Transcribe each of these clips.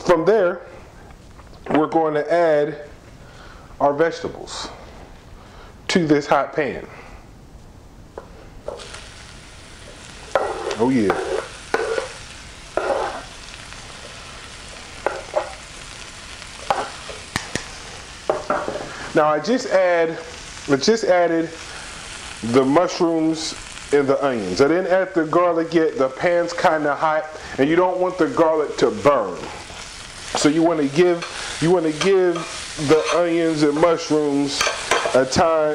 From there, we're going to add our vegetables to this hot pan. Oh yeah. Now I just added the mushrooms and the onions. I didn't add the garlic yet. The pan's kind of hot, and you don't want the garlic to burn. So you want to give the onions and mushrooms a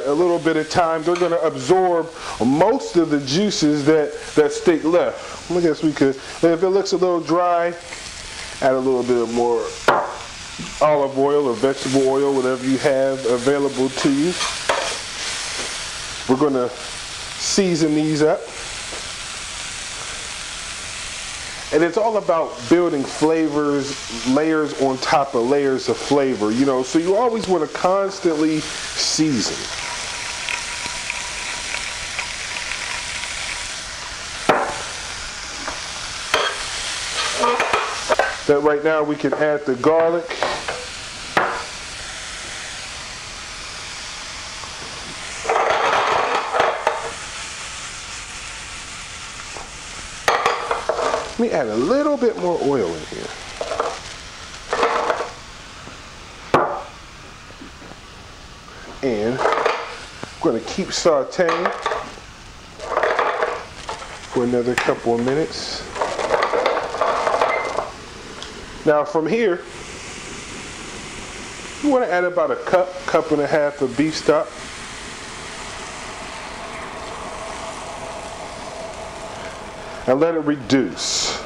little bit of time. They're going to absorb most of the juices that steak left. I guess we could, if it looks a little dry, add a little bit more olive oil or vegetable oil, whatever you have available to you. We're going to season these up. And it's all about building flavors, layers on top of layers of flavor, you know, so you always want to constantly season. That right now we can add the garlic. Let me add a little bit more oil in here. And I'm going to keep sauteing for another couple of minutes. Now from here, you want to add about a cup and a half of beef stock. And let it reduce.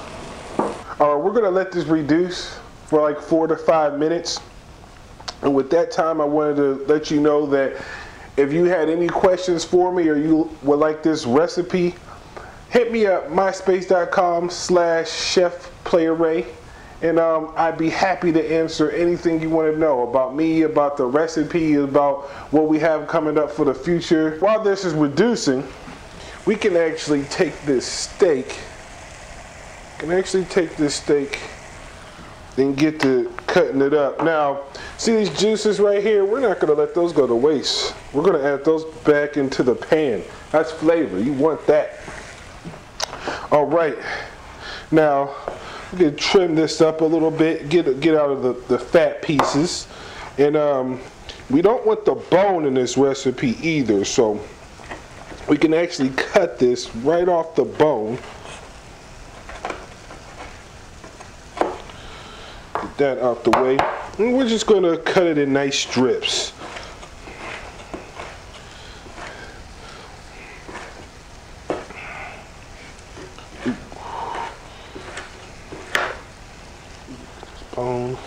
We're going to let this reduce for like 4 to 5 minutes. And with that time, I wanted to let you know that if you had any questions for me or you would like this recipe, hit me up, myspace.com/chefplayerray. And I'd be happy to answer anything you want to know about me, about the recipe, about what we have coming up for the future. While this is reducing, we can actually take this steak, and get to cutting it up. Now, see these juices right here? We're not going to let those go to waste. We're going to add those back into the pan. That's flavor. You want that. All right. Now, we can trim this up a little bit, get out of the fat pieces. And we don't want the bone in this recipe either, so we can actually cut this right off the bone. Get that out the way. And we're just going to cut it in nice strips. Bone.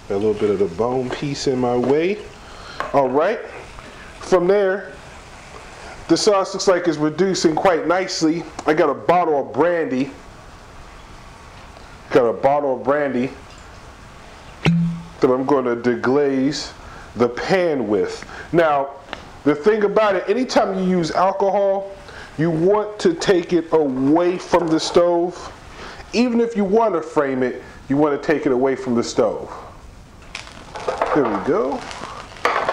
Got a little bit of the bone piece in my way. All right. From there, the sauce looks like it's reducing quite nicely. I got a bottle of brandy. That I'm going to deglaze the pan with. Now, the thing about it, anytime you use alcohol, you want to take it away from the stove. Even if you want to frame it, you want to take it away from the stove. There we go.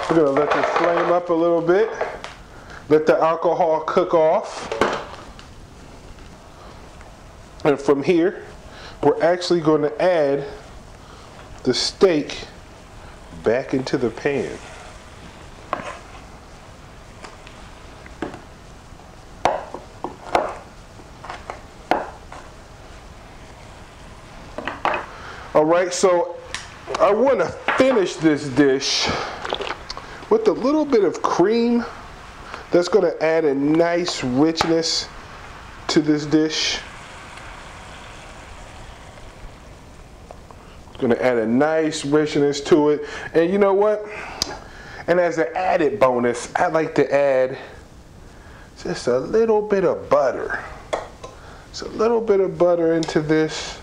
We're going to let this flame up a little bit. Let the alcohol cook off. And from here, we're actually going to add the steak back into the pan. All right, so I want to finish this dish with a little bit of cream. That's going to add a nice richness to this dish. Going to add a nice richness to it. And you know what? And as an added bonus, I like to add just a little bit of butter. Just a little bit of butter into this.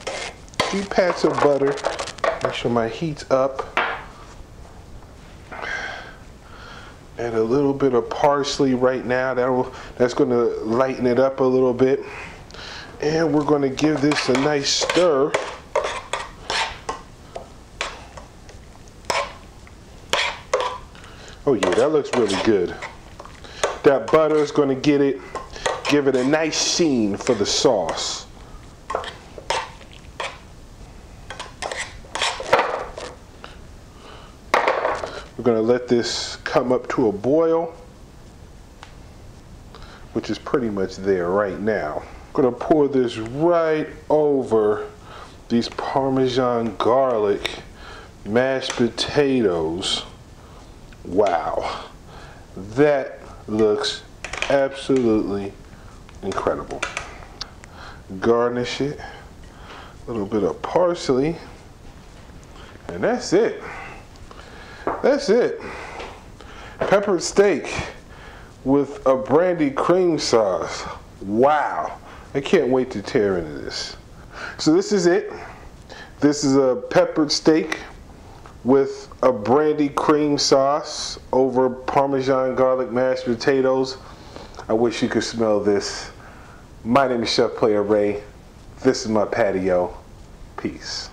A few pats of butter. Make sure my heat's up. Add a little bit of parsley right now. That's going to lighten it up a little bit. And we're going to give this a nice stir Oh yeah, that looks really good. That butter is going to give it a nice sheen for the sauce. We're going to let this come up to a boil, which is pretty much there right now. I'm going to pour this right over these Parmesan garlic mashed potatoes. Wow, that looks absolutely incredible. Garnish it, a little bit of parsley, and that's it. That's it. Peppered steak with a brandy cream sauce. Wow, I can't wait to tear into this. So this is it. This is a peppered steak with a brandy cream sauce over Parmesan garlic mashed potatoes. I wish you could smell this. My name is Chef Player Ray. This is my patio. Peace.